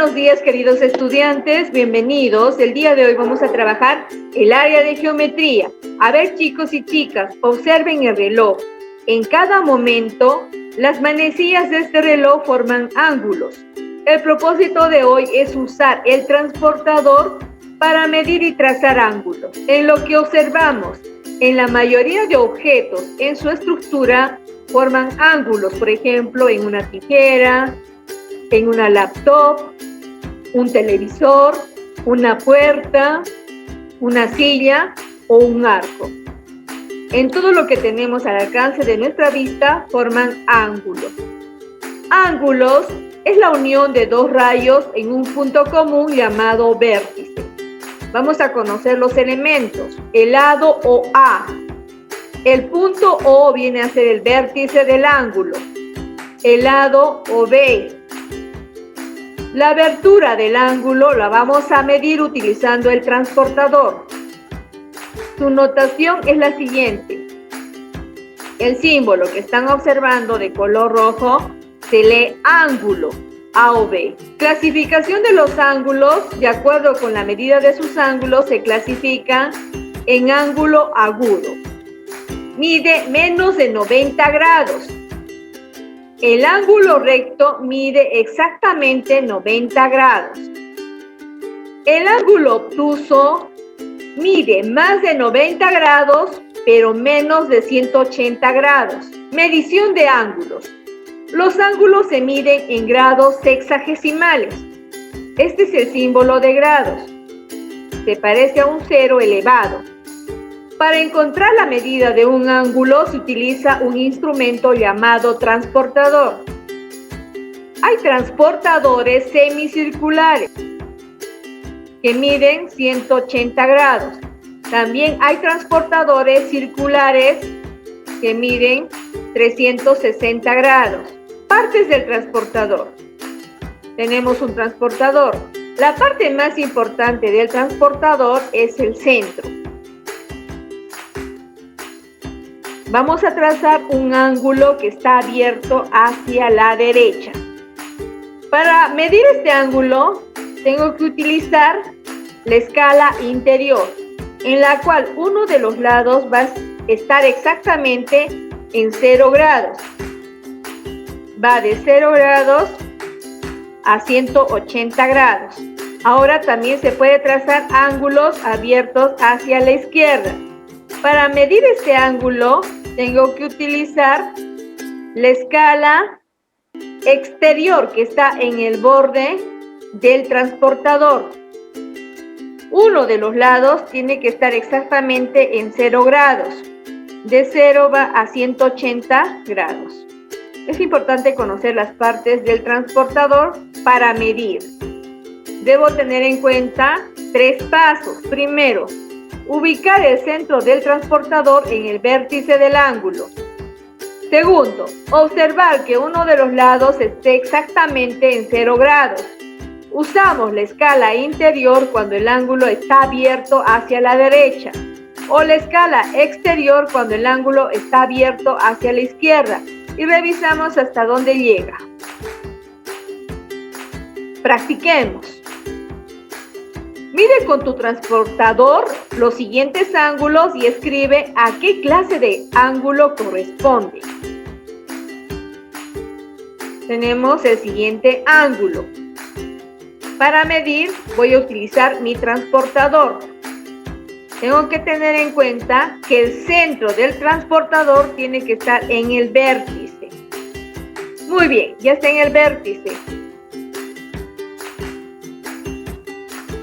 buenos días, queridos estudiantes, bienvenidos. El día de hoy vamos a trabajar el área de geometría. A ver, chicos y chicas, observen el reloj. En cada momento, las manecillas de este reloj forman ángulos. El propósito de hoy es usar el transportador para medir y trazar ángulos. En lo que observamos, en la mayoría de objetos en su estructura forman ángulos, por ejemplo, en una tijera, en una laptop, un televisor, una puerta, una silla o un arco. En todo lo que tenemos al alcance de nuestra vista forman ángulos. Ángulos es la unión de dos rayos en un punto común llamado vértice. Vamos a conocer los elementos. El lado OA. El punto O viene a ser el vértice del ángulo. El lado OB. La abertura del ángulo la vamos a medir utilizando el transportador. Su notación es la siguiente. El símbolo que están observando de color rojo se lee ángulo, A o B. Clasificación de los ángulos, de acuerdo con la medida de sus ángulos, se clasifican en ángulo agudo. Mide menos de 90 grados. El ángulo recto mide exactamente 90 grados. El ángulo obtuso mide más de 90 grados, pero menos de 180 grados. Medición de ángulos. Los ángulos se miden en grados sexagesimales. Este es el símbolo de grados. Se parece a un cero elevado. Para encontrar la medida de un ángulo se utiliza un instrumento llamado transportador. Hay transportadores semicirculares que miden 180 grados. También hay transportadores circulares que miden 360 grados. Partes del transportador. Tenemos un transportador. La parte más importante del transportador es el centro. Vamos a trazar un ángulo que está abierto hacia la derecha. Para medir este ángulo, tengo que utilizar la escala interior, en la cual uno de los lados va a estar exactamente en 0 grados. Va de 0 grados a 180 grados. Ahora también se puede trazar ángulos abiertos hacia la izquierda. Para medir este ángulo, tengo que utilizar la escala exterior que está en el borde del transportador. Uno de los lados tiene que estar exactamente en 0 grados. De 0 va a 180 grados. Es importante conocer las partes del transportador para medir. Debo tener en cuenta 3 pasos. Primero, ubicar el centro del transportador en el vértice del ángulo. Segundo, observar que uno de los lados esté exactamente en 0 grados. Usamos la escala interior cuando el ángulo está abierto hacia la derecha o la escala exterior cuando el ángulo está abierto hacia la izquierda y revisamos hasta dónde llega. Practiquemos. Mide con tu transportador los siguientes ángulos y escribe a qué clase de ángulo corresponde. Tenemos el siguiente ángulo. Para medir voy a utilizar mi transportador. Tengo que tener en cuenta que el centro del transportador tiene que estar en el vértice. Muy bien, ya está en el vértice.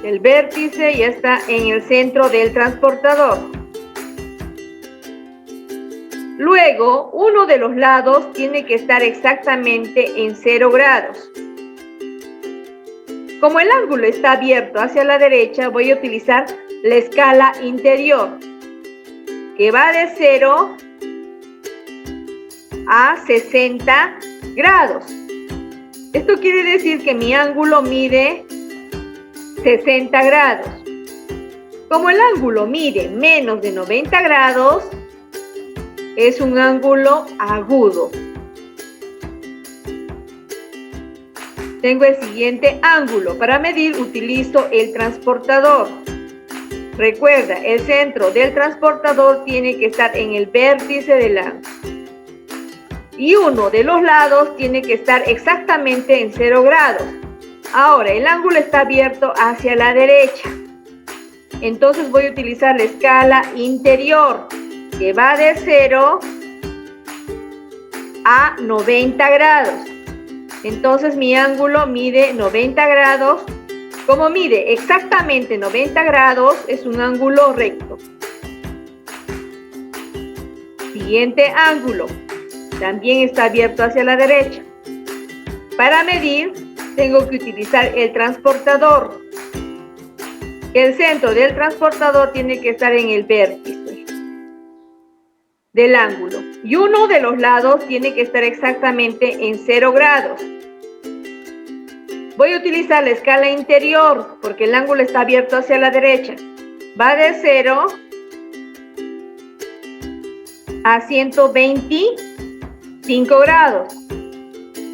El vértice ya está en el centro del transportador. Luego, uno de los lados tiene que estar exactamente en 0 grados. Como el ángulo está abierto hacia la derecha, voy a utilizar la escala interior, que va de 0 a 60 grados. Esto quiere decir que mi ángulo mide 60 grados. Como el ángulo mide menos de 90 grados, es un ángulo agudo. Tengo el siguiente ángulo. Para medir utilizo el transportador. Recuerda, el centro del transportador tiene que estar en el vértice del ángulo. Y uno de los lados tiene que estar exactamente en 0 grados. Ahora, el ángulo está abierto hacia la derecha. Entonces voy a utilizar la escala interior, que va de 0 a 90 grados. Entonces mi ángulo mide 90 grados. Como mide exactamente 90 grados, es un ángulo recto. Siguiente ángulo. También está abierto hacia la derecha. Para medir, tengo que utilizar el transportador. El centro del transportador tiene que estar en el vértice del ángulo. Y uno de los lados tiene que estar exactamente en 0 grados. Voy a utilizar la escala interior porque el ángulo está abierto hacia la derecha. Va de 0 a 125 grados.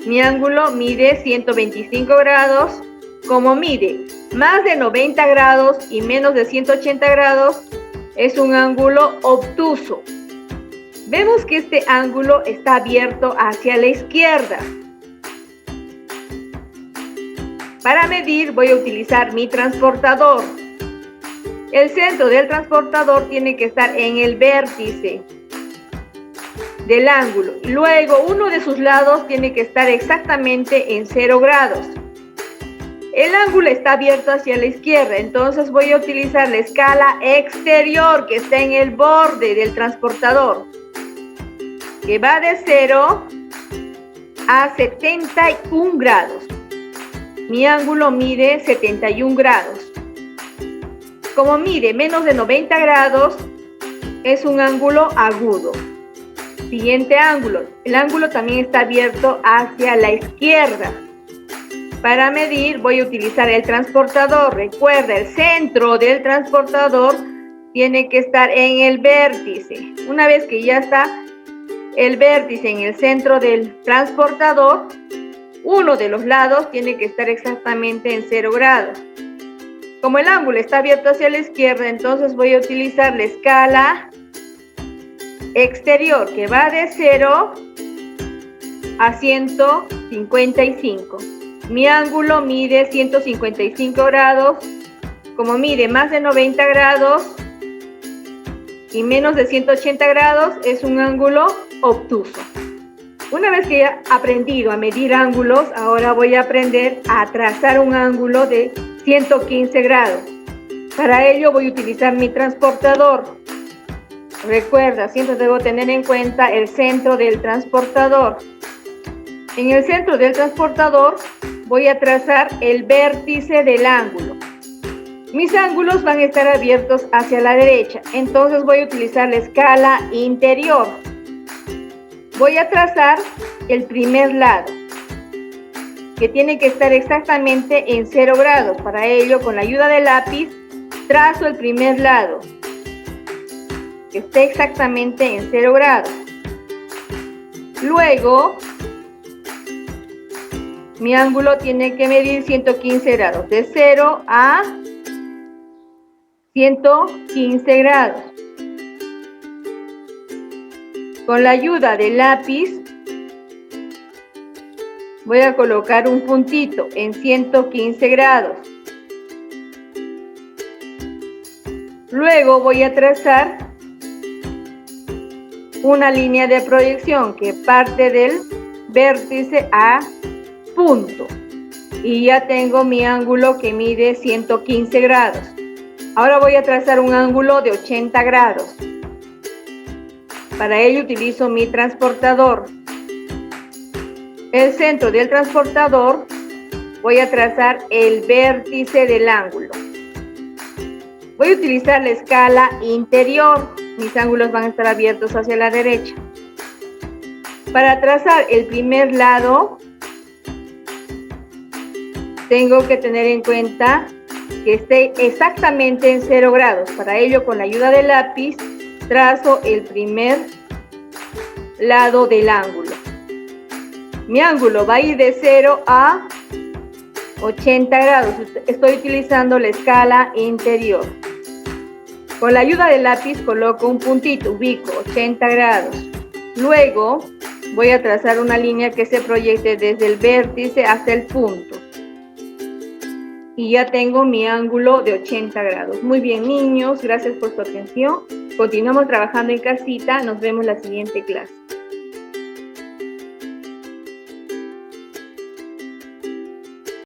Mi ángulo mide 125 grados. Como mide más de 90 grados y menos de 180 grados, es un ángulo obtuso. Vemos que este ángulo está abierto hacia la izquierda. Para medir voy a utilizar mi transportador. El centro del transportador tiene que estar en el vértice del ángulo. Luego uno de sus lados tiene que estar exactamente en 0 grados. El ángulo está abierto hacia la izquierda, entonces voy a utilizar la escala exterior que está en el borde del transportador, que va de 0 a 71 grados. Mi ángulo mide 71 grados. Como mide menos de 90 grados, es un ángulo agudo. Siguiente ángulo. El ángulo también está abierto hacia la izquierda. Para medir voy a utilizar el transportador. Recuerda, el centro del transportador tiene que estar en el vértice. Una vez que ya está el vértice en el centro del transportador, uno de los lados tiene que estar exactamente en 0 grados. Como el ángulo está abierto hacia la izquierda, entonces voy a utilizar la escala exterior, que va de 0 a 155. Mi ángulo mide 155 grados. Como mide más de 90 grados y menos de 180 grados, es un ángulo obtuso. Una vez que ya he aprendido a medir ángulos, ahora voy a aprender a trazar un ángulo de 115 grados. Para ello voy a utilizar mi transportador. Recuerda, siempre debo tener en cuenta el centro del transportador. En el centro del transportador voy a trazar el vértice del ángulo. Mis ángulos van a estar abiertos hacia la derecha, entonces voy a utilizar la escala interior. Voy a trazar el primer lado, que tiene que estar exactamente en 0 grados. Para ello, con la ayuda del lápiz, trazo el primer lado, que esté exactamente en 0 grados. Luego, mi ángulo tiene que medir 115 grados, de 0 a 115 grados. Con la ayuda del lápiz, voy a colocar un puntito en 115 grados. Luego voy a trazar una línea de proyección que parte del vértice a punto. Y ya tengo mi ángulo que mide 115 grados. Ahora voy a trazar un ángulo de 80 grados. Para ello utilizo mi transportador. El centro del transportador voy a trazar el vértice del ángulo. Voy a utilizar la escala interior. Mis ángulos van a estar abiertos hacia la derecha. Para trazar el primer lado, tengo que tener en cuenta que esté exactamente en 0 grados. Para ello, con la ayuda del lápiz, trazo el primer lado del ángulo. Mi ángulo va a ir de 0 a 80 grados. Estoy utilizando la escala interior. Con la ayuda del lápiz coloco un puntito, ubico 80 grados. Luego voy a trazar una línea que se proyecte desde el vértice hasta el punto. Y ya tengo mi ángulo de 80 grados. Muy bien, niños, gracias por su atención. Continuamos trabajando en casita. Nos vemos la siguiente clase.